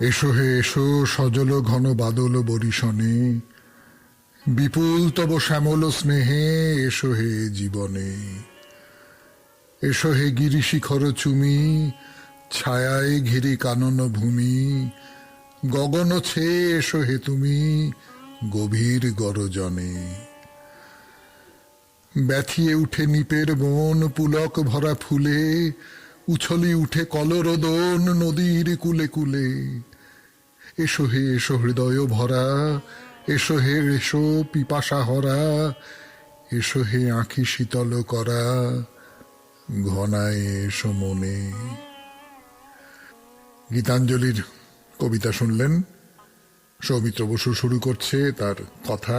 এসো হে এসো সজল ঘন বাদল বরিশনে, বিপুল তব শ্যামল স্নেহে এসো হে জীবনে। এসো হে গিরিশিখর চুমি, ছায়ায় ঘিরি কানন ভূমি, গগন ছে এসো হে তুমি গভীর গরজনে। ব্যথিয়ে উঠে নিপের বন পুলক ভরা ফুলে, উছলি উঠে কলরোদন নদীর কুলে কুলে। এসো হে এসো হৃদয় ভরা, এসো হে এসো পিপাসা হরা, এসো হে আঁখি শীতল করা ঘনায় এসো মনে। গীতাঞ্জলির কবিতা শুনলেন। সৌমিত্র বসু শুরু করছে তার কথা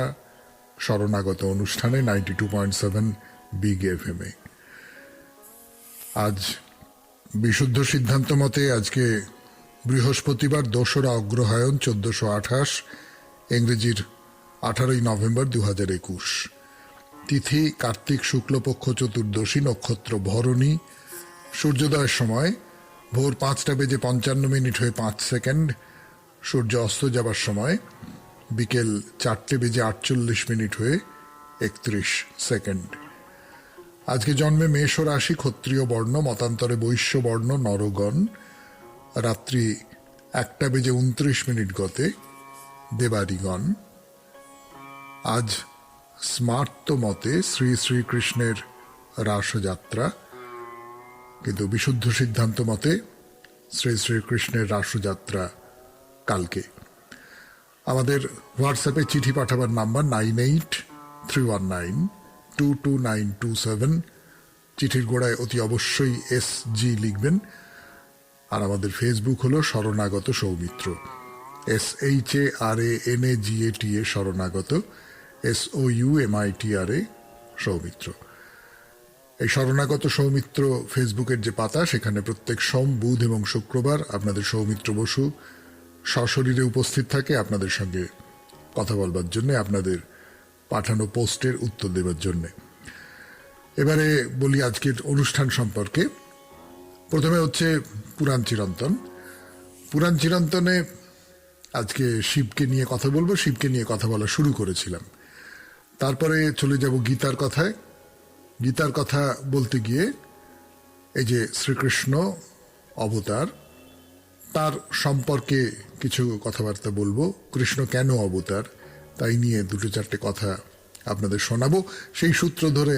শরণাগত অনুষ্ঠানে 92.7 বিগ এফএম এ। আজ বিশুদ্ধ সিদ্ধান্ত মতে আজকে বৃহস্পতিবার 2রা অগ্রহায়ণ 1428, ইংরেজির 18ই নভেম্বর 2021। তিথি কার্তিক শুক্লপক্ষ চতুর্দশী, নক্ষত্র ভরণী। সূর্যোদয়ের সময় ভোর 5:55 হয়ে 5 সেকেন্ড। সূর্য অস্ত যাবার সময় বিকেল 4:48 হয়ে 31 সেকেন্ড। আজকে জন্মে মেষ রাশি, ক্ষত্রিয় বর্ণ, মতান্তরে বৈশ্য বর্ণ নরগণ। রাত্রি 1:29 গতে দেবাদিগণ। আজ স্মার্ত মতে শ্রী শ্রীকৃষ্ণের রাসযাত্রা, কিন্তু বিশুদ্ধ সিদ্ধান্ত মতে শ্রী শ্রীকৃষ্ণের রাসযাত্রা কালকে। আমাদের হোয়াটসঅ্যাপে চিঠি পাঠাবার নাম্বার 9831922927। চিঠির গোড়ায় অতি অবশ্যই SG লিখবেন। আর আমাদের ফেসবুক হলো শরণাগত সৌমিত্র, SHARANAGATA শরণাগত, SOUMITRA সৌমিত্র। এই শরণাগত সৌমিত্র ফেসবুকের যে পাতা, সেখানে প্রত্যেক সোম, বুধ এবং শুক্রবার আপনাদের সৌমিত্র বসু সশরীরে উপস্থিত থাকে আপনাদের সঙ্গে কথা বলবার জন্য, আপনাদের পাঠানো পোস্টের উত্তর দেবার জন্য। এবারে বলি আজকের অনুষ্ঠান সম্পর্কে। প্রথমে হচ্ছে পুরাণ চিরন্তন। পুরাণ চিরন্তনে আজকে শিবকে নিয়ে কথা বলবো। শিবকে নিয়ে কথা বলা শুরু করেছিলাম, তারপরে চলে যাব গীতার কথায়। গীতার কথা বলতে গিয়ে এই যে শ্রীকৃষ্ণ অবতার, তার সম্পর্কে কিছু কথাবার্তা বলবো। কৃষ্ণ কেন অবতার তাই নিয়ে 2-4টে কথা আপনাদের শোনাবো। সেই সূত্র ধরে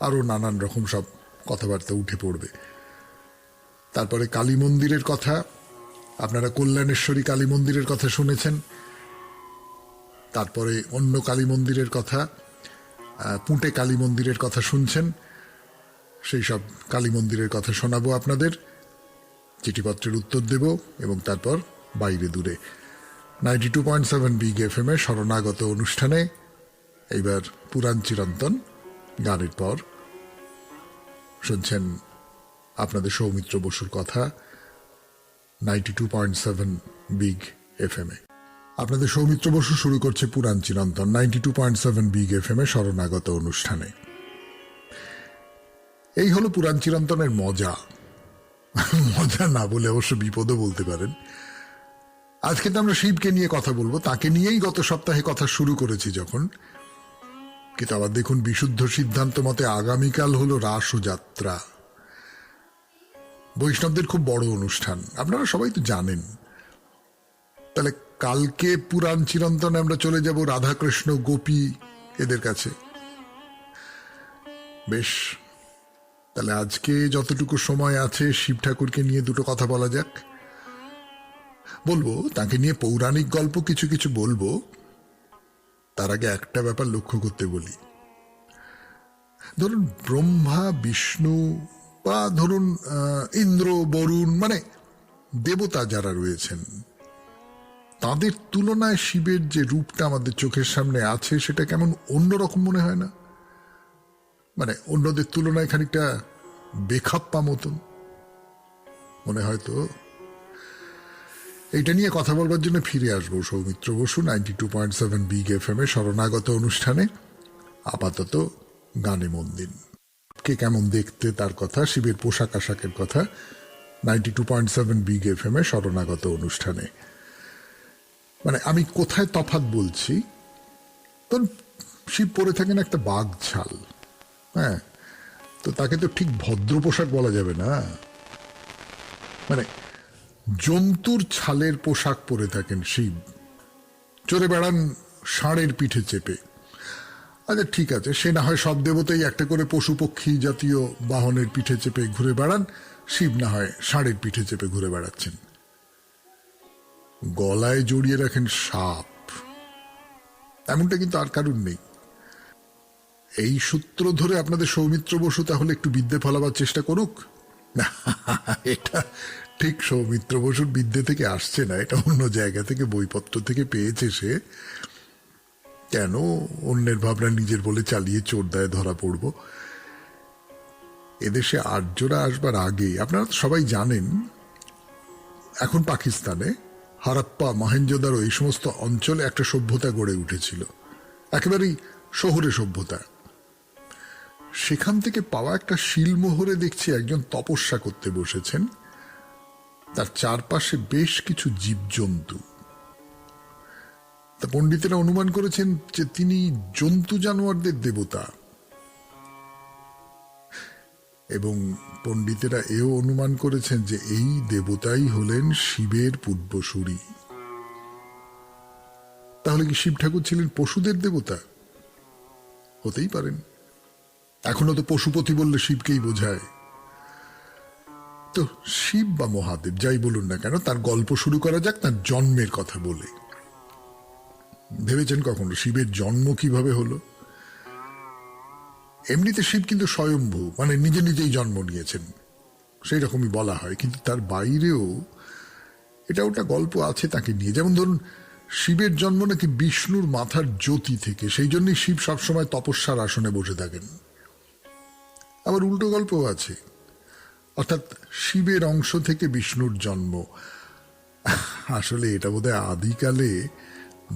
আরো নানান রকম সব কথাবার্তা উঠে পড়বে। তারপরে কালী মন্দিরের কথা, আপনারা কল্যাণেশ্বরী কালী মন্দিরের কথা শুনেছেন। তারপরে অন্য কালী মন্দিরের কথা, পুঁটে কালী মন্দিরের কথা শুনছেন। সেই সব কালী মন্দিরের কথা শোনাবো আপনাদের, চিঠিপত্রের উত্তর দেব এবং তারপর বাইরে দূরে 92.7 বিগ এফএম এ শরণাগত অনুষ্ঠানে এইবার পুরাণ চিরন্তন। গানের পর শুনছেন আপনাদের সৌমিত্র বসুর কথা 92.7 বিগ এফএম এ। আপনাদের সৌমিত্র বসু শুরু করছে পুরাণ চিরন্তন 92.7 বিগ এফএম এ শরণাগত অনুষ্ঠানে। এই হলো পুরাণ চিরন্তনের মজা। মজা না বলে অবশ্য বিপদও বলতে পারেন। আজকে তো আমরা শিবকে নিয়ে কথা বলবো, তাকে নিয়েই গত সপ্তাহে কথা শুরু করেছি যখন। কিন্তু আবার দেখুন, বিশুদ্ধ সিদ্ধান্ত মতে আগামীকাল হলো রাসযাত্রা, বৈষ্ণবদের খুব বড় অনুষ্ঠান, আপনারা সবাই তো জানেন। তাহলে কালকে পুরাণ চিরন্তনে আমরা চলে যাব রাধাকৃষ্ণ গোপী এদের কাছে। বেশ, তাহলে আজকে যতটুকু সময় আছে শিব ঠাকুরকে নিয়ে 2টো কথা বলা যাক। বলবো তাকে নিয়ে পৌরাণিক গল্প কিছু কিছু বলবো। তার আগে একটা ব্যাপার লক্ষ্য করতে বলি। ধরুন ব্রহ্মা, বিষ্ণু বা ধরুন ইন্দ্র, বরুণ, মানে দেবতা যারা রয়েছেন, তাদের তুলনায় শিবের যে রূপটা আমাদের চোখের সামনে আছে সেটা কেমন অন্যরকম মনে হয় না? মানে অন্যদের তুলনায় খানিকটা বেখাপ্পা মতন মনে হয়। তো এইটা নিয়ে কথা বলবার জন্য ফিরে আসবো সৌমিত্র বসু 92.7 বিগ এফএম এ শরণাগত অনুষ্ঠানে। আপাতত গানে মন দিন। কে কেমন দেখতে তার কথা, শিবের পোশাক আশাকের কথা 92.7 বিগ এফএম এ শরণাগত অনুষ্ঠানে। মানে আমি কোথায় তফাৎ বলছি, তখন শিব পরে থাকেন একটা বাঘ ছাল, হ্যাঁ, তো তাকে তো ঠিক ভদ্র পোশাক বলা যাবে না। মানে জন্তুর ছালের পোশাক পরে থাকেন শিব, চড়ে বেড়ান ষাঁড়ের পিঠে চেপে। আচ্ছা ঠিক আছে, সে না হয় সব দেবতাই একটা করে পশু পক্ষী জাতীয় বাহনের পিঠে চেপে ঘুরে বেড়ান, শিব না হয় ষাঁড়ের পিঠে চেপে ঘুরে বেড়াচ্ছেন। গলায় জড়িয়ে রাখেন সাপ, এমনটা কিন্তু আর কারণ নেই। এই সূত্র ধরে আপনাদের সৌমিত্র বসু তাহলে একটু বিদ্যে ফলাবার চেষ্টা করুক। না, এটা ঠিক সৌমিত্র বসুর বিদ্যে থেকে আসছে না, এটা অন্য জায়গা থেকে বইপত্র থেকে পেয়েছে সে। কেন অন্যের ভাবনা নিজের বলে চালিয়ে চোরদায় ধরা পড়ব? এদেশে আর্যরা আসবার আগে আপনারা সবাই জানেন, এখন পাকিস্তানে হারাপ্পা, মহেঞ্জোদারো এই সমস্ত অঞ্চলে একটা সভ্যতা গড়ে উঠেছিল, একেবারেই শহুরে সভ্যতা। সেখান থেকে পাওয়া একটা শিলমোহরে দেখছি একজন তপস্যা করতে বসেছেন, তার চারপাশে বেশ কিছু জীবজন্তু। তা পণ্ডিতেরা অনুমান করেছেন যে তিনি জন্তু জানোয়ারদের দেবতা, এবং পণ্ডিতেরা এও অনুমান করেছেন যে এই দেবতাই হলেন শিবের পূর্বসূরি। তাহলে কি শিব ঠাকুর ছিলেন পশুদের দেবতা? হতেই পারেন। এখনো তো পশুপতি বললে শিবকেই বোঝায়। তো শিব বা মহাদেব যাই বলুন না কেন, তার গল্প শুরু করা যাক তার জন্মের কথা বলে। ভেবেছেন কখনো শিবের জন্ম কিভাবে হলো? এমনিতে শিব কিন্তু স্বয়ম্ভু, মানে নিজে নিজেই জন্ম নিয়েছেন, সেই রকমই বলা হয়, কিন্তু তার বাইরেও এটা ওটা গল্প আছে তাকে নিয়ে। যেমন ধরুন, শিবের জন্ম নাকি বিষ্ণুর মাথার জ্যোতি থেকে, সেই জন্যই শিব সবসময় তপস্যার আসনে বসে থাকেন। আবার উল্টো গল্পও আছে, অর্থাৎ শিবের অংশ থেকে বিষ্ণুর জন্ম। আসলে এটা বোধহয় আদিকালে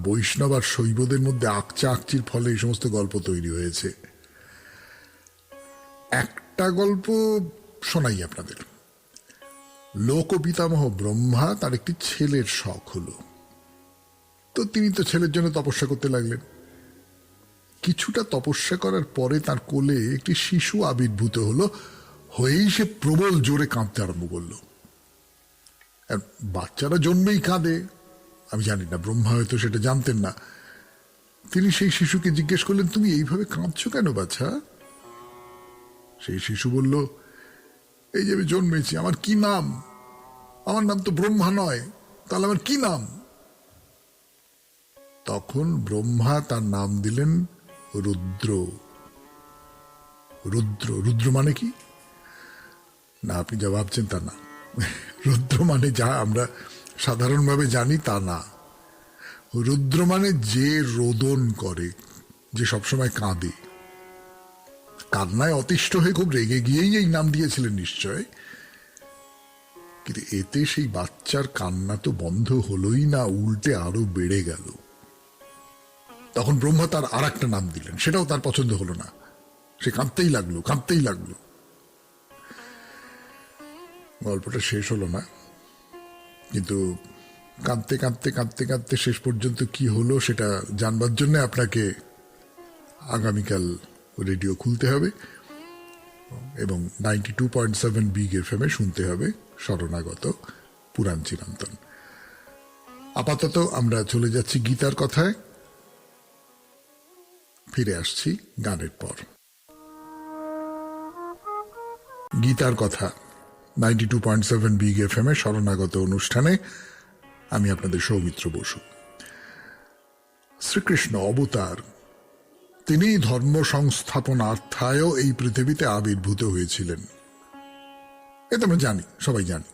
বৈষ্ণব আর শৈবদের মধ্যে আকচা আকচির ফলে এই সমস্ত গল্প তৈরি হয়েছে। একটা গল্প শোনাই আপনাদের। লোক পিতামহ ব্রহ্মা, তার একটি ছেলের শখ হলো, তো তিনি তো ছেলের জন্য তপস্যা করতে লাগলেন। কিছুটা তপস্যা করার পরে তার কোলে একটি শিশু আবির্ভূত হলো, হয়েই সে প্রবল জোরে কাঁদতে আরম্ভ করলো। আর বাচ্চারা জন্মেই কাঁদে, আমি জানি না, ব্রহ্মা হয়তো সেটা জানতেন না। তিনি সেই শিশুকে জিজ্ঞেস করলেন, তুমি এইভাবে কাঁদছো কেন বাচ্চা? সেই শিশু বলল, এই যে আমি জন্মেছি, আমার কি নাম? আমার নাম তো ব্রহ্মা নয়, তাহলে আমার কি নাম? তখন ব্রহ্মা তার নাম দিলেন রুদ্র। রুদ্র, রুদ্র মানে কি? না, আপনি যা ভাবছেন তা না। রুদ্র মানে যা আমরা সাধারণভাবে জানি তা না। রুদ্র মানে যে রোদন করে, যে সবসময় কাঁদে। কান্নায় অতিষ্ঠ হয়ে খুব রেগে গিয়েই এই নাম দিয়েছিলেন নিশ্চয়, কিন্তু এতে সেই বাচ্চার কান্না তো বন্ধ হলোই না, উল্টে আরো বেড়ে গেল। তখন ব্রহ্মা তার আর একটা নাম দিলেন, সেটাও তার পছন্দ হলো না, সে কাঁদতেই লাগলো, কাঁদতেই লাগলো। গল্পটা শেষ হলো না, কিন্তু কাঁদতে কাঁদতে কাঁদতে কাঁদতে শেষ পর্যন্ত কি হলো সেটা জানবার জন্য আপনাকে আগামীকাল রেডিও খুলতে হবে এবং 92.7 বিগ এফএম-এ শুনতে হবে শরণাগত পুরাণ চিরন্তন। আপাতত আমরা চলে যাচ্ছি গীতার কথায়, ফিরে আসছি গানের পর। গীতার কথা 92.7 বিগ এফএম-এ শরণাগত অনুষ্ঠানে আমি আপনাদের সৌমিত্র বসু। শ্রীকৃষ্ণ অবতার, তিনি ধর্ম সংস্থাপনার্থায় এই পৃথিবীতে আবির্ভূত হয়েছিলেন, এটা আমরা জানি, সবাই জানি।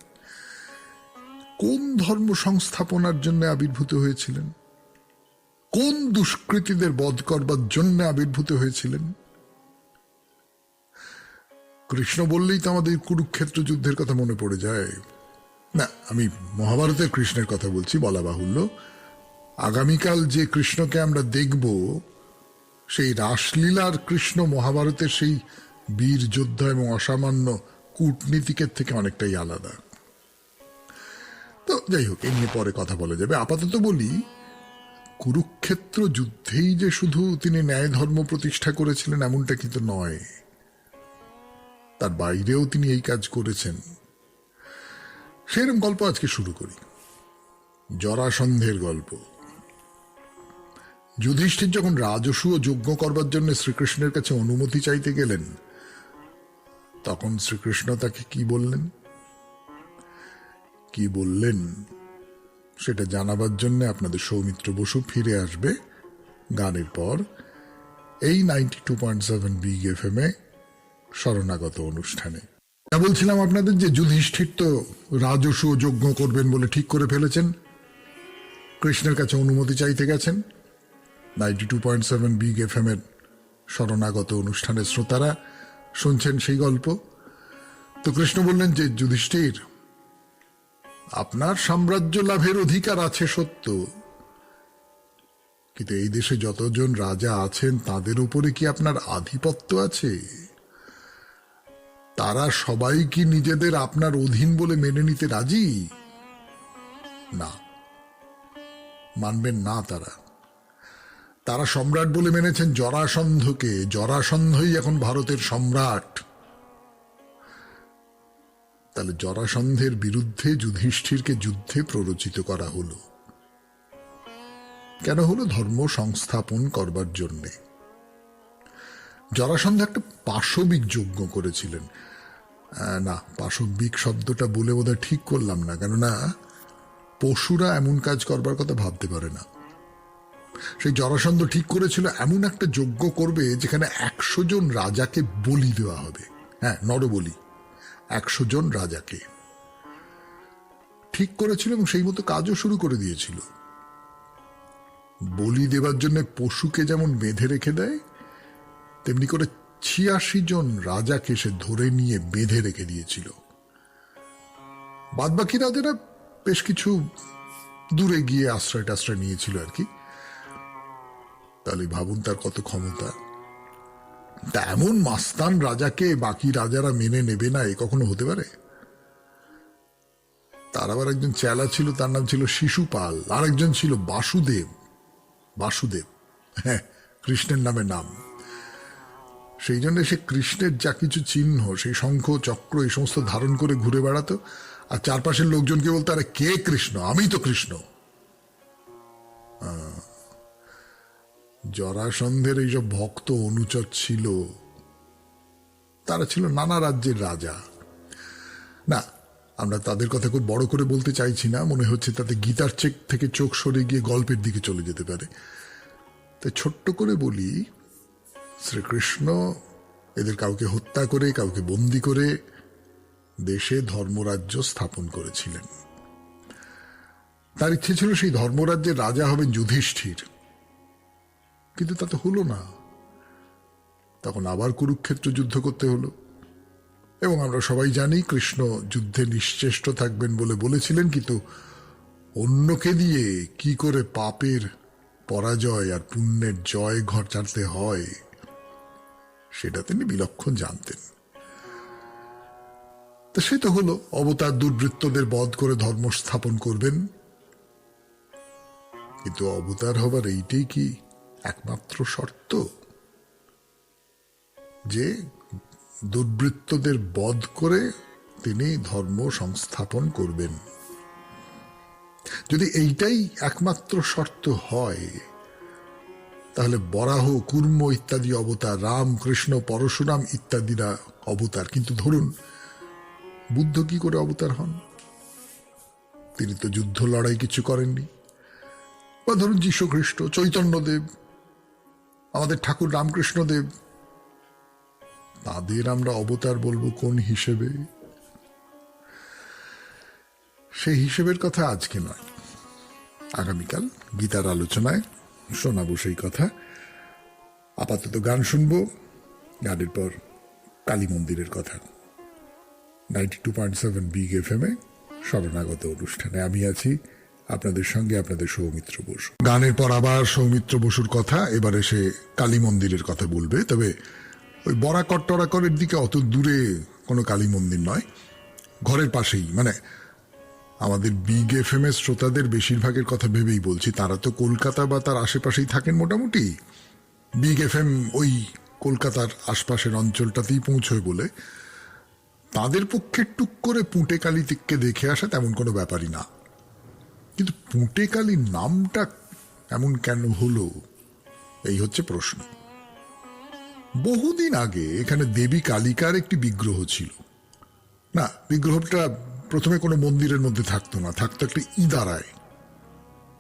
কোন ধর্ম সংস্থাপনার জন্য আবির্ভূত হয়েছিলেন? কোন দুষ্কৃতীদের বধ করবার জন্য আবির্ভূত হয়েছিলেন? কৃষ্ণ বললেই তো আমাদের কুরুক্ষেত্র যুদ্ধের কথা মনে পড়ে যায়। না, আমি মহাভারতের কৃষ্ণের কথা বলছি, বলা বাহুল্য। আগামীকাল যে কৃষ্ণকে আমরা দেখব, সেই রাসলীলার কৃষ্ণ মহাভারতের সেই বীর যোদ্ধা এবং অসামান্য কূটনীতিকের থেকে অনেকটাই আলাদা। তো যাই হোক, এই নিয়ে পরে কথা বলা যাবে। আপাতত বলি, কুরুক্ষেত্র যুদ্ধেই যে শুধু তিনি ন্যায় ধর্ম প্রতিষ্ঠা করেছিলেন এমনটা কিন্তু নয়, তার বাইরেও তিনি এই কাজ করেছেন। সেরকম গল্প আজকে শুরু করি। জরাসন্ধের গল্প। যুধিষ্ঠির যখন রাজসূয় যজ্ঞ করবার জন্য শ্রীকৃষ্ণের কাছে অনুমতি চাইতে গেলেন, তখন শ্রীকৃষ্ণ তাকে কি বললেন সেটা জানাবার জন্য আপনাদের সৌমিত্র বসু ফিরে আসবে গানের পর এই 92.7 বিগ এফএম এ শরণাগত অনুষ্ঠানে। বলছিলাম আপনাদের যে যুধিষ্ঠির তো রাজসূয় যজ্ঞ করবেন বলে ঠিক করে ফেলেছেন, কৃষ্ণের কাছে অনুমতি চাইতে গেছেন। 92.7 বিগ এফএম এর শরণাগত অনুষ্ঠানের শ্রোতারা শুনছেন সেই গল্প। তো কৃষ্ণ বললেন যে যুধিষ্ঠির, আপনার সাম্রাজ্য লাভের অধিকার আছে সত্য, কিন্তু এই দেশে যতজন রাজা আছেন তাদের উপরে কি আপনার আধিপত্য আছে? তারা সবাই কি নিজেদের আপনার অধীন বলে মেনে নিতে রাজি? না, মানবেন না। তারা সম্রাট বলে মেনেছেন জরাসন্ধকে। জরাসন্ধই এখন ভারতের সম্রাট। তাহলে জরাসন্ধের বিরুদ্ধে যুধিষ্ঠিরকে যুদ্ধে প্ররোচিত করা হলো। কেন হলো? ধর্ম সংস্থাপন করবার জন্যে। জরাসন্ধ একটা পাশবিক যজ্ঞ করেছিলেন। না, পাশবিক শব্দটা বলে বোধহয় ঠিক করলাম না, কেননা পশুরা এমন কাজ করবার কথা ভাবতে পারে না। সেই জরাসন্ধ ঠিক করেছিল এমন একটা যজ্ঞ করবে যেখানে 100 জন রাজাকে বলি দেওয়া হবে। হ্যাঁ, নরবলি 100 জন রাজাকে ঠিক করেছিল এবং সেই মতো কাজও শুরু করে দিয়েছিল। বলি দেবার জন্য পশুকে যেমন বেঁধে রেখে দেয়, তেমনি করে 86 জন রাজাকে সে ধরে নিয়ে বেঁধে রেখে দিয়েছিল। বাদবাকি রাজারা বেশ কিছু দূরে গিয়ে আশ্রয় টাশ্রয় নিয়েছিল আর কি। তাহলে ভাবুন তার কত ক্ষমতা। তা এমন মাস্তান রাজাকে বাকি রাজারা মেনে নেবে না, এ কখনো হতে পারে? তার আবার একজন চেলা ছিল, তার নাম ছিল শিশুপাল, আর একজন ছিল বাসুদেব। হ্যাঁ, কৃষ্ণের নামে নাম। সেই জন্য সে কৃষ্ণের যা কিছু চিহ্ন, সেই শঙ্খ চক্র এই সমস্ত ধারণ করে ঘুরে বেড়াতো, আর চারপাশের লোকজনকে বলতো, আরে কে কৃষ্ণ? আমি তো কৃষ্ণ। জরাসন্ধের এইসব ভক্ত অনুচর ছিল, তারা ছিল নানা রাজ্যের রাজা। না, আমরা তাদের কথা খুব বড় করে বলতে চাইছি না, মনে হচ্ছে তাতে গীতার থেকে চোখ সরে গিয়ে গল্পের দিকে চলে যেতে পারে। তাই ছোট্ট করে বলি, শ্রীকৃষ্ণ এদের কাউকে হত্যা করে, কাউকে বন্দি করে দেশে ধর্মরাজ্য স্থাপন করেছিলেন। তার ইচ্ছে ছিল সেই ধর্মরাজ্যের রাজা হবেন যুধিষ্ঠির, কিন্তু তা তো হলো না। তখন আবার কুরুক্ষেত্র যুদ্ধ করতে হলো, এবং আমরা সবাই জানি কৃষ্ণ যুদ্ধে নিশ্চেষ্ট থাকবেন বলে বলেছিলেন, কিন্তু অন্যকে দিয়ে কি করে পাপের পরাজয় আর পুণ্যের জয় ঘর চাটতে হয় সেটা তিনি বিলক্ষণ জানতেন। তো সে তো হলো, অবতার দুর্বৃত্তদের বধ করে ধর্ম স্থাপন করবেন। কিন্তু অবতার হবার এইটাই কি একমাত্র শর্ত যে দুর্বৃত্তদের বধ করে তিনি ধর্ম সংস্থাপন করবেন? যদি এইটাই একমাত্র শর্ত হয়, তাহলে বরাহ, কুর্ম ইত্যাদি অবতার, রাম, কৃষ্ণ, পরশুরাম ইত্যাদিরা অবতার। কিন্তু ধরুন বুদ্ধ কি করে অবতার হন? তিনি তো যুদ্ধ লড়াই কিছু করেননি। বা ধরুন যীশু খ্রিস্ট, চৈতন্যদেব, আমাদের ঠাকুর রামকৃষ্ণদেব, তাদের আমরা অবতার বলবো কোন হিসেবে? সেই হিসেবের কথা আজকে নয়, আগামীকাল গীতার আলোচনায় শোনাবো সেই কথা। আপাতত গান শুনবো, গানের পর কালী মন্দিরের কথা। 92.7 বিগ এফএম এ শরণাগত অনুষ্ঠানে আমি আছি আপনাদের সঙ্গে, আপনাদের সৌমিত্র বসু। গানের পর আবার সৌমিত্র বসুর কথা, এবারে সে কালী মন্দিরের কথা বলবে। তবে ওই বরাকর টরাকরের দিকে অত দূরে কোনো কালী মন্দির নয়, ঘরের পাশেই, মানে আমাদের বিগ এফএম এর শ্রোতাদের বেশিরভাগের কথা ভেবেই বলছি, তারা তো কলকাতা বা তার আশেপাশেই থাকেন মোটামুটি। বিগ এফএম ওই কলকাতার আশপাশের অঞ্চলটাতেই পৌঁছয় বলে তাদের পক্ষে টুক করে পুঁটেকালীকে দেখে আসা তেমন কোনো ব্যাপারই না। কিন্তু পুঁটেকালী নামটা এমন কেন হলো, এই হচ্ছে প্রশ্ন। বহুদিন আগে এখানে দেবী কালিকার একটি বিগ্রহ ছিল। না, বিগ্রহটা প্রথমে কোনো মন্দিরের মধ্যে থাকতো না, থাকতো একটা ইদারায়।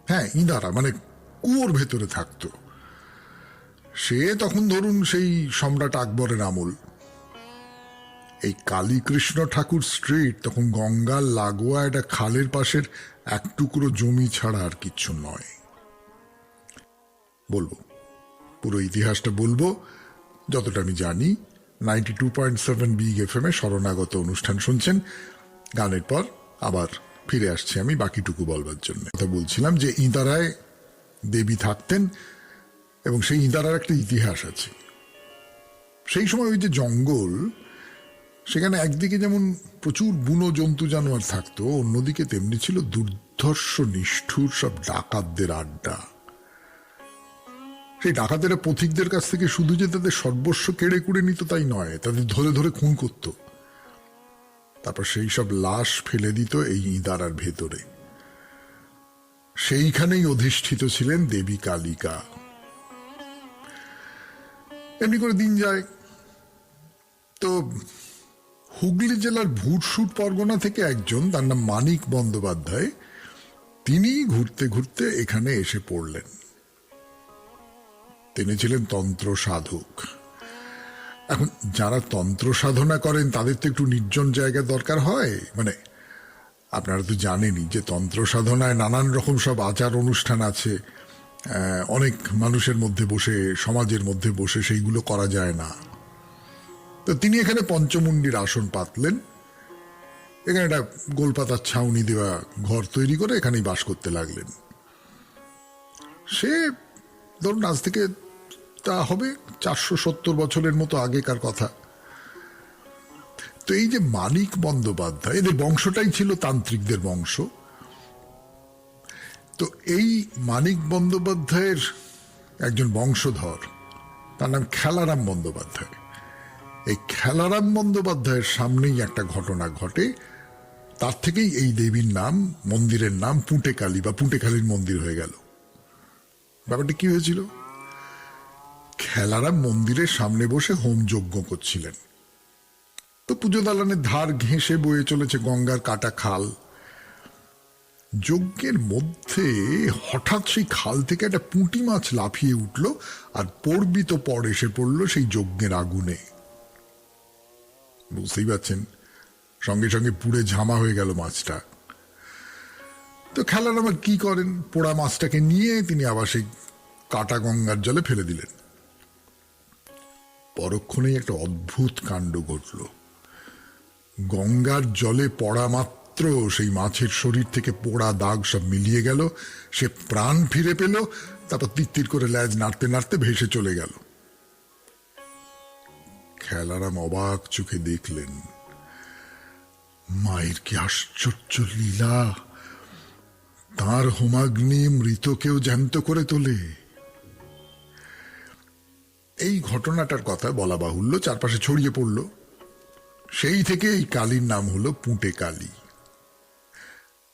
হ্যাঁ, ইদারা মানে কুয়োর ভেতরে থাকতো। সে তখন ধরুন সেই সম্রাট আকবরের আমল। এই কালীকৃষ্ণ ঠাকুর স্ট্রিট তখন গঙ্গার লাগোয়া একটা খালের পাশের এক টুকরো জমি ছাড়া আর কিচ্ছু নয়। বলবো, পুরো ইতিহাসটা বলবো যতটা আমি জানি। 92.7 বিগ এফএম এ শরণাগত অনুষ্ঠান শুনছেন। গানের পর আবার ফিরে আসছি আমি বাকিটুকু বলবার জন্য। কথা বলছিলাম যে ইঁদারায় দেবী থাকতেন এবং সেই ইঁদারার একটা ইতিহাস আছে। সেই সময় ওই যে জঙ্গল, সেখানে একদিকে যেমন প্রচুর বুনো জন্তু জানোয়ার থাকতো, অন্যদিকে তেমনি ছিল দুর্ধর্ষ নিষ্ঠুর সব ডাকাতদের আড্ডা। সেই ডাকাতেরা পথিকদের কাছ থেকে শুধু যে তাদের সর্বস্ব কেড়ে কুড়ে নিত তাই নয়, তাদের ধরে ধরে খুন করত, তারপর সেই সব লাশ ফেলে দিত এই ইঁদারার ভেতরে। সেইখানেই অধিষ্ঠিত ছিলেন দেবী কালিকা। এমনি করে দিন যায়। তো হুগলি জেলার ভুরসুট পরগনা থেকে একজন, তার নাম মানিক বন্দ্যোপাধ্যায়, তিনি ঘুরতে ঘুরতে এখানে এসে পড়লেন। তিনি ছিলেন তন্ত্র সাধক। এখন যারা তন্ত্র সাধনা করেন তাদের তো একটু নির্জন জায়গা দরকার হয়। মানে আপনারা তো জানেনই যে তন্ত্র সাধনায় নানান রকম সব আচার অনুষ্ঠান আছে। অনেক মানুষের মধ্যে বসে, সমাজের মধ্যে বসে সেইগুলো করা যায় না। তো তিনি এখানে পঞ্চমুণ্ডির আসন পাতলেন, এখানে একটা গোলপাতার ছাউনি দেওয়া ঘর তৈরি করে এখানেই বাস করতে লাগলেন। সে ধরুন আজ থেকে তা হবে 470 বছরের মতো আগেকার কথা। তো এই যে মানিক বন্দ্যোপাধ্যায়, এদের বংশটাই ছিল তান্ত্রিকদের বংশ। তো এই মানিক বন্দ্যোপাধ্যায়ের একজন বংশধর, তার নাম খেলারাম বন্দ্যোপাধ্যায়। এই খেলারাম বন্দ্যোপাধ্যায়ের সামনেই একটা ঘটনা ঘটে, তার থেকেই এই দেবীর নাম, মন্দিরের নাম পুঁটেকালী বা পুঁটেকালীর মন্দির হয়ে গেল। ব্যাপারটা কি হয়েছিল? খেলারাম মন্দিরের সামনে বসে হোমযজ্ঞ করছিলেন। তো পুজো দালানের ধার ঘেঁষে বয়ে চলেছে গঙ্গার কাটা খাল। যজ্ঞের মধ্যে হঠাৎ সেই খাল থেকে একটা পুঁটি মাছ লাফিয়ে উঠল আর পড়বিত পর এসে পড়ল সেই যজ্ঞের আগুনে। বুঝতেই পারছেন, সঙ্গে সঙ্গে পুড়ে ঝামা হয়ে গেল মাছটা। তো খেলারাম আর কি করেন, পোড়া মাছটাকে নিয়ে তিনি আবার সেই কাটা গঙ্গার জলে ফেলে দিলেন। পরক্ষণেই একটা অদ্ভুত কাণ্ড ঘটল। গঙ্গার জলে পড়া মাত্র সেই মাছের শরীর থেকে পোড়া দাগ সব মিলিয়ে গেল, সে প্রাণ ফিরে পেল, তারপর তিত্তির করে ল্যাজ নাড়তে নাড়তে ভেসে চলে গেল। খেলারাম অবাক চোখে দেখলেন, মায়ের কি আশ্চর্য লীলা! তার হোমাগ্নি মৃতকেও জ্যান্ত করে তোলে। এই ঘটনাটার কথা বলা বাহুল্য, চারপাশে ছড়িয়ে পড়ল। সেই থেকে এই কালীর নাম হলো পুঁটেকালী।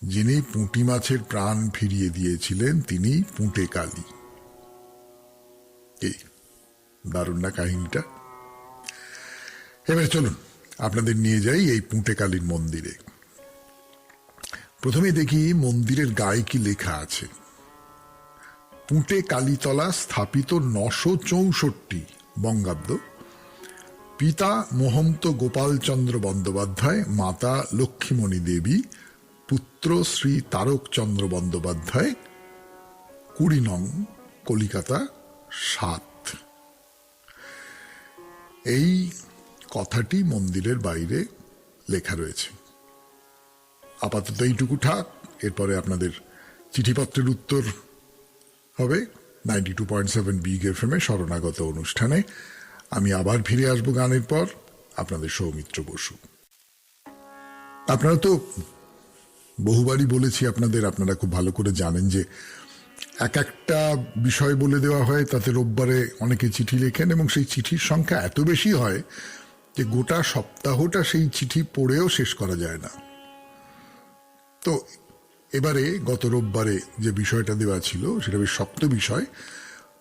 যিনি পুঁটি মাছের প্রাণ ফিরিয়ে দিয়েছিলেন তিনি পুঁটেকালী। এই দারুণ না কাহিনীটা? এবার চলুন আপনাদের নিয়ে যাই এই পুঁটেকালীর মন্দিরে। প্রথমে দেখি মন্দিরের গায়ে কি লেখা আছে। পুঁটে কালীতলা স্থাপিত 964 বঙ্গাব্দ। পিতা মহন্ত গোপালচন্দ্র বন্দ্যোপাধ্যায়, মাতা লক্ষ্মীমণি দেবী, পুত্র শ্রী তারকচন্দ্র বন্দ্যোপাধ্যায়, 20 নং, কলিকাতা 7। এই কথাটি মন্দিরের বাইরে লেখা রয়েছে। আপাতত এইটুকু থাক, এরপরে আপনাদের চিঠিপত্রের উত্তর হবে 92.7 বিগ এফএম এ শরণাগত অনুষ্ঠানে। আমি আবার ফিরে আসবো গানের পর, আপনাদের সৌমিত্র বসু। আপনারা তো বহুবারই বলেছি আপনাদের, আপনারা খুব ভালো করে জানেন যে এক একটা বিষয় বলে দেওয়া হয়, তাতে রোববারে অনেকে চিঠি লেখেন এবং সেই চিঠির সংখ্যা এত বেশি হয় যে গোটা সপ্তাহটা সেই চিঠি পড়েও শেষ করা যায় না। তো এবারে গত রোববারে যে বিষয়টা দেওয়া ছিল সেটা বেশ শক্ত বিষয়।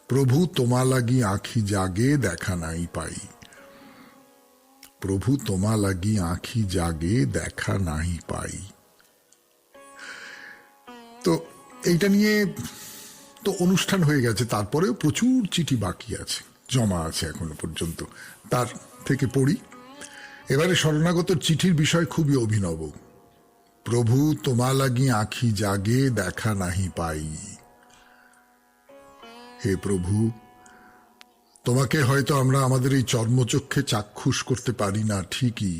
প্রভু তোমা লাগি আঁখি জাগে দেখা নাই পাই। প্রভু তোমা লাগি আঁখি জাগে দেখা নাই পাই। তো এইটা নিয়ে তো অনুষ্ঠান হয়ে গেছে, তারপরেও প্রচুর চিঠি বাকি আছে, জমা আছে এখনো পর্যন্ত। তার থেকে পড়ি। এবারে শরণাগত চিঠির বিষয় খুবই অভিনব। প্রভু তোমা লাগি আঁখি জাগে দেখা নাহি পাই। হে প্রভু, তোমাকে হয়তো আমরা আমাদের এই চর্মচক্ষে চাক্ষুষ করতে পারি না ঠিকই,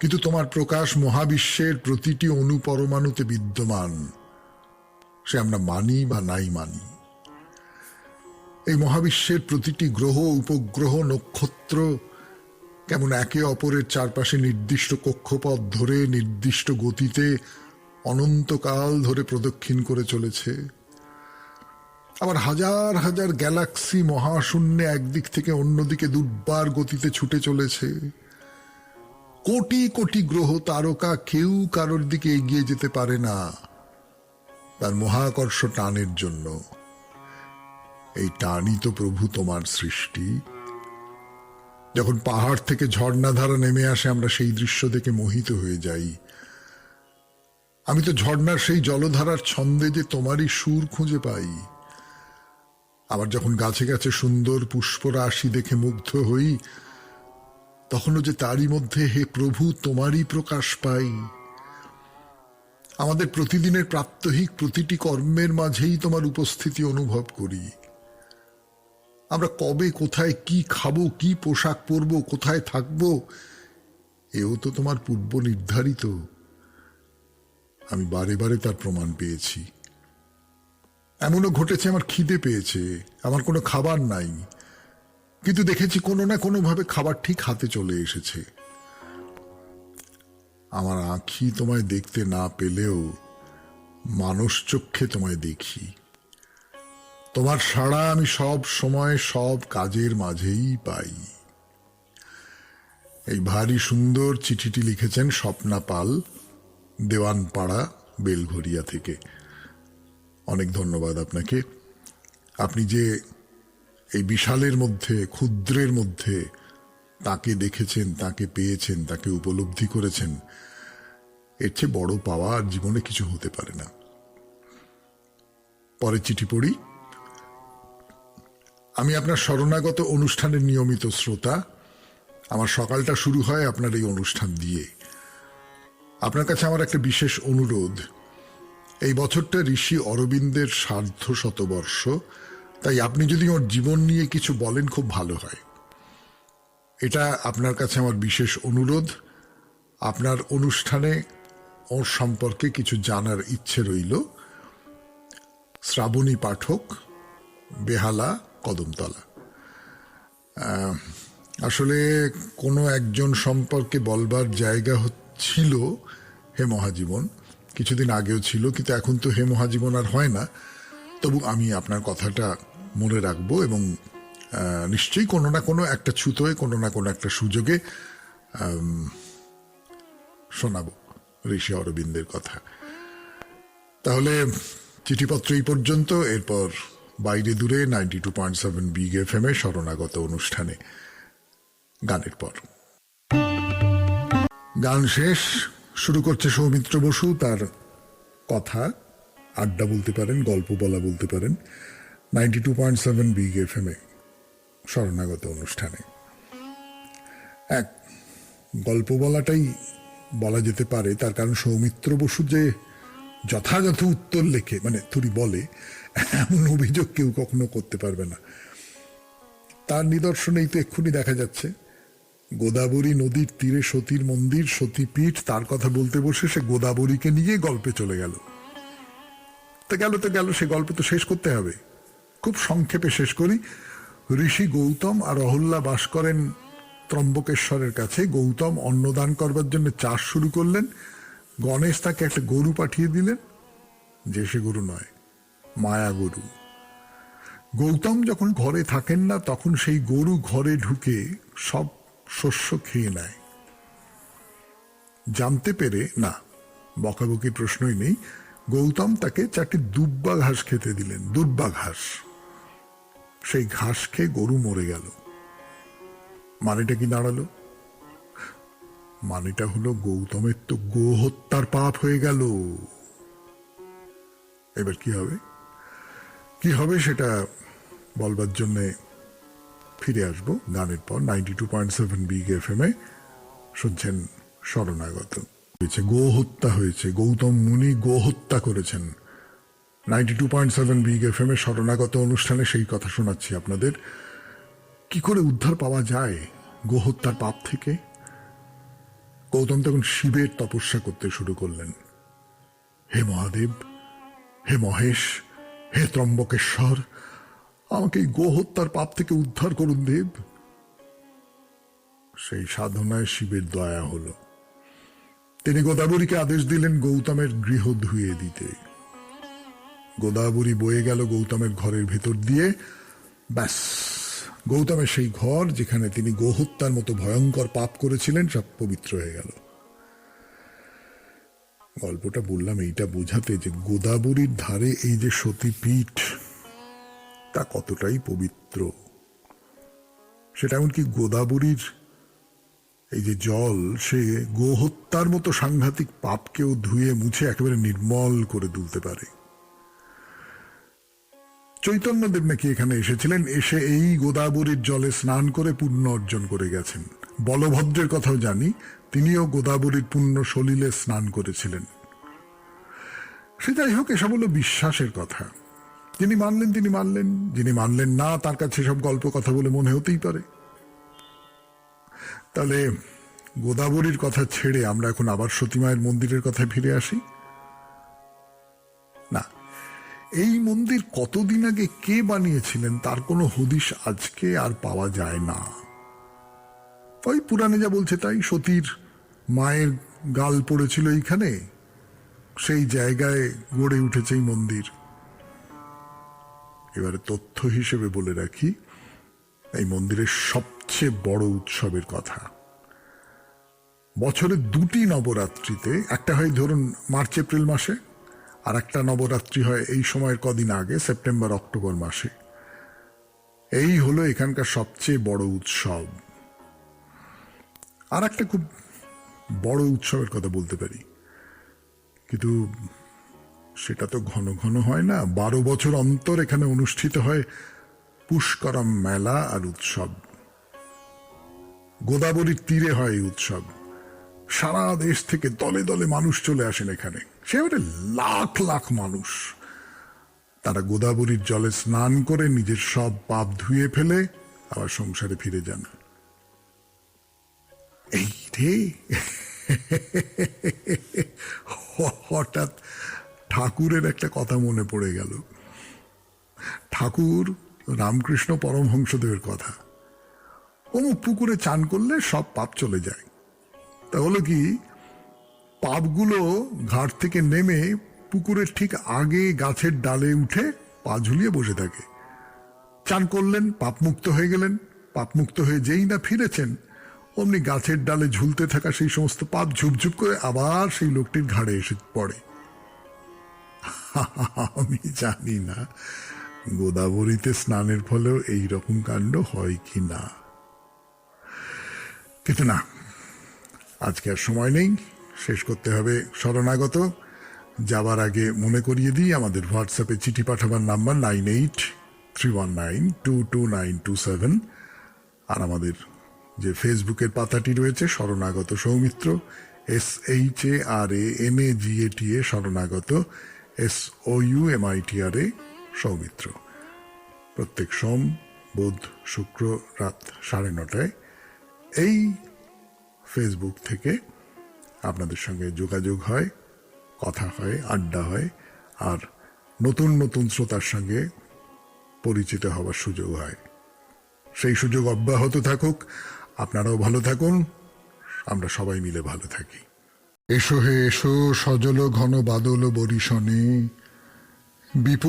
কিন্তু তোমার প্রকাশ মহাবিশ্বের প্রতিটি অনুপরমাণুতে বিদ্যমান, সে আমরা মানি বা নাই মানি। এই মহাবিশ্বের প্রতিটি গ্রহ, উপগ্রহ, নক্ষত্র কেমন একে অপরের চারপাশে নির্দিষ্ট কক্ষপথ ধরে নির্দিষ্ট গতিতে অনন্তকাল ধরে প্রদক্ষিণ করে চলেছে। আবার হাজার হাজার গ্যালাক্সি মহাশূন্যে একদিক থেকে অন্যদিকে দুর্বার গতিতে ছুটে চলেছে। কোটি কোটি গ্রহ তারকা কেউ কারোর দিকে এগিয়ে যেতে পারে না তার মহাকর্ষ টানের জন্য। এই টানই তো প্রভু তোমার সৃষ্টি। যখন পাহাড় থেকে ঝর্ণাধারা নেমে আসে আমরা সেই দৃশ্য দেখে মোহিত হয়ে যাই। আমি তো ঝর্ণার সেই জলধারার ছন্দে যে তোমারই সুর খুঁজে পাই। আবার যখন গাছে গাছে সুন্দর পুষ্পরাশি দেখে মুগ্ধ হই, তখনও যে তারই মধ্যে হে প্রভু তোমারই প্রকাশ পাই। আমাদের প্রতিদিনের প্রাত্যহিক প্রতিটি কর্মের মাঝেই তোমার উপস্থিতি অনুভব করি। আমরা কবে কোথায় কি খাবো, কি পোশাক পরবো, কোথায় থাকবো, এও তো তোমার পূর্ব নির্ধারিত। আমি বারে বারে তার প্রমাণ পেয়েছি। এমনও ঘটেছে আমার খিদে পেয়েছে, আমার কোনো খাবার নাই, কিন্তু দেখেছি কোনো না কোনোভাবে খাবার ঠিক হাতে চলে এসেছে। আমার আঁখি তোমায় দেখতে না পেলেও মানস চক্ষে তোমায় দেখি। তোমার সাড়া আমি সব সময় সব কাজের মাঝেই পাই। এই ভারী সুন্দর চিঠিটি লিখেছেন স্বপ্না পাল, দেওয়ানপাড়া, বেলঘরিয়া থেকে। অনেক ধন্যবাদ আপনাকে। আপনি যে এই বিশালের মধ্যে, ক্ষুদ্রের মধ্যে তাকে দেখেছেন, তাকে পেয়েছেন, তাকে উপলব্ধি করেছেন, এর চেয়ে বড় পাওয়া আর জীবনে কিছু হতে পারে না। পরে চিঠি পড়ি। আমি আপনার শরণাগত অনুষ্ঠানের নিয়মিত শ্রোতা। আমার সকালটা শুরু হয় আপনার এই অনুষ্ঠান দিয়ে। আপনার কাছে আমার একটা বিশেষ অনুরোধ। এই বছরটা ঋষি অরবিন্দের সার্ধ শতবর্ষ, তাই আপনি যদি ওর জীবন নিয়ে কিছু বলেন খুব ভালো হয়। এটা আপনার কাছে আমার বিশেষ অনুরোধ। আপনার অনুষ্ঠানে ওর সম্পর্কে কিছু জানার ইচ্ছে রইল। শ্রাবণী পাঠক, বেহালা, কদমতলা। আসলে কোনো একজন সম্পর্কে বলবার জায়গা ছিল হে মহাজীবন, কিছুদিন আগেও ছিল, কিন্তু এখন তো হে মহাজীবন আর হয় না। তবু আমি আপনার কথাটা মনে রাখবো এবং নিশ্চয়ই কোনো না কোনো একটা ছুতোয়, কোনো না কোনো একটা সুযোগে শোনাবো ঋষি অরবিন্দের কথা। তাহলে চিঠিপত্র এই পর্যন্ত। এরপর বাইরে দূরে 92.7 বিগ FM এ শরণাগত অনুষ্ঠানে গানের পর গান শেষ। শুরু করছে সৌমিত্র বসু, তার কথা, আড্ডা বলতে পারেন, গল্প বলা বলতে পারেন, 92.7 বিগ FM এ শরণাগত অনুষ্ঠানে। এক গল্প বলাটাই বলা যেতে পারে, তার কারণ সৌমিত্র বসু যে যথাযথ উত্তর লেখে, মানে তুই বলে, এমন অভিযোগ কেউ কখনো করতে পারবে না। তার নিদর্শনেই তো এক্ষুনি দেখা যাচ্ছে। গোদাবরী নদীর তীরে সতীর মন্দির, সতীপীঠ, তার কথা বলতে বসে সে গোদাবরীকে নিয়ে গল্পে চলে গেল। তো গেল, সে গল্প তো শেষ করতে হবে। খুব সংক্ষেপে শেষ করি। ঋষি গৌতম আর অহল্যা বাস করেন ত্রম্বকেশ্বরের কাছে। গৌতম অন্নদান করবার জন্য চাষ শুরু করলেন। গণেশ তাকে একটা গরু পাঠিয়ে দিলেন, যে সে গরু নয়, মায়া গরু। গৌতম যখন ঘরে থাকেন না তখন সেই গরু ঘরে ঢুকে সব শস্য খেয়ে নেয়। জানতে পেরে, না বকাবকির প্রশ্নই নেই, গৌতম তাকে 4টি দুব্বা ঘাস খেতে দিলেন, দুব্বা ঘাস। সেই ঘাস খেয়ে গরু মরে গেল। মানেটা কি দাঁড়ালো? মানেটা হলো গৌতমের তো গো হত্যার পাপ হয়ে গেল। এবার কি হবে? কি হবে সেটা বলবার জন্যে ফিরে আসবো গানের পর। 92.7 বিগ এফএম এ শুনছেন শরণাগত। গো হত্যা হয়েছে, গৌতম মুনি গো হত্যা করেছেন। 92.7 বিগ এফএম এ শরণাগত অনুষ্ঠানে সেই কথা শোনাচ্ছি আপনাদের। কি করে উদ্ধার পাওয়া যায় গো হত্যার পাপ থেকে? গৌতম তখন শিবের তপস্যা করতে শুরু করলেন। হে মহাদেব, হে মহেশ, হে ত্রম্বকেশ্বর, আমাকে এই গো হত্যার পাপ থেকে উদ্ধার করুন দেব। সেই সাধনায় শিবের দয়া হল। তিনি গোদাবরীকে আদেশ দিলেন গৌতমের গৃহ ধুয়ে দিতে। গোদাবরী বয়ে গেল গৌতমের ঘরের ভেতর দিয়ে। ব্যাস, গৌতমের সেই ঘর যেখানে তিনি গোহত্যার মতো ভয়ঙ্কর পাপ করেছিলেন সব পবিত্র হয়ে গেল। গল্পটা বললাম এইটা বোঝাতে যে গোদাবরীর ধারে এই যে সতীপীঠ, তা কতটাই পবিত্র সেটা এমনকি গোদাবরীর এই যে জল, সে গোহত্যার মতো সাংঘাতিক পাপকেও ধুয়ে মুছে একেবারে নির্মল করে তুলতে পারে। চৈতন্যদেব নাকি এখানে এসেছিলেন, এসে এই গোদাবরীর জলে স্নান করে পুণ্য অর্জন করে গেছেন। বলভদ্রের কথাও জানি, তিনিও গোদাবরীর পুণ্য সলিলে স্নান করেছিলেন। সে যাই হোক, এসব হলো বিশ্বাসের কথা। যিনি মানলেন তিনি মানলেন, যিনি মানলেন না তার কাছে সব গল্প কথা বলে মনে হতেই পারে। তাহলে গোদাবরীর কথা ছেড়ে আমরা এখন আবার সতীমায়ের মন্দিরের কথায় ফিরে আসি। না, এই মন্দির কতদিন আগে কে বানিয়েছিলেন তার কোনো হদিশ আজকে আর পাওয়া যায় না। ওই পুরাণে যা বলছে তাই, সতীর মায়ের গাল পড়েছিল এইখানে, সেই জায়গায় গড়ে উঠেছে এই মন্দির। এবারে তথ্য হিসেবে বলে রাখি, এই মন্দিরের সবচেয়ে বড় উৎসবের কথা। বছরে 2টি নবরাত্রিতে, একটা হয় ধরুন মার্চ এপ্রিল মাসে, আর একটা নবরাত্রি হয় এই সময়ের কদিন আগে, সেপ্টেম্বর অক্টোবর মাসে। এই হলো এখানকার সবচেয়ে বড় উৎসব। আর একটা খুব বড় উৎসবের কথা বলতে পারি, কিন্তু সেটা তো ঘন ঘন হয় না। 12 বছর অন্তর এখানে অনুষ্ঠিত হয় পুষ্করম মেলা আর উৎসব। গোদাবরীর তীরে হয় এই উৎসব। সারা দেশ থেকে দলে দলে মানুষ চলে আসেন এখানে, সেবারে লাখ লাখ মানুষ। তারা গোদাবরীর জলে স্নান করে নিজের সব পাপ ধুয়ে ফেলে আবার সংসারে ফিরে যান। এই রে, হঠাৎ ঠাকুরের একটা কথা মনে পড়ে গেল। ঠাকুর রামকৃষ্ণ পরমহংসদেবের কথা। অমুক পুকুরে চান করলে সব পাপ চলে যায়। তা হলো কি, পাপগুলো ঘাট থেকে নেমে পুকুরের ঠিক আগে গাছের ডালে উঠে পা ঝুলিয়ে বসে থাকে। চান করলেন, পাপমুক্ত হয়ে গেলেন। পাপমুক্ত হয়ে যেই না ফিরেছেন, অমনি গাছের ডালে ঝুলতে থাকা সেই সমস্ত পাপ ঝুপঝুপ করে আবার সেই লোকটির ঘাড়ে এসে পড়ে। আমি জানি না গোদাবরীতে স্নানের ফলেও এইরকম কাণ্ড হয় কি না, কিন্তু না, আজকে আর সময় নেই, শেষ করতে হবে শরণাগত। যাবার আগে মনে করিয়ে দিই, আমাদের হোয়াটসঅ্যাপে চিঠি পাঠাবার নাম্বার 9831922927, আর আমাদের যে ফেসবুকের পাতাটি রয়েছে শরণাগত সৌমিত্র, SHARANAGATA শরণাগত, SOUMITRA সৌমিত্র। প্রত্যেক সোম, বুধ, শুক্র রাত 9:30 এই ফেসবুক থেকে আপনাদের সঙ্গে যোগাযোগ হয়, কথা হয়, আড্ডা হয়, আর নতুন নতুন শ্রোতার সঙ্গে পরিচিত হওয়ার সুযোগ হয়। সেই সুযোগ অব্যাহত থাকুক, আপনারাও ভালো থাকুন, আমরা সবাই মিলে ভালো থাকি। এসো হে এসো সজল ঘন বাদল বরিশনে বিপুল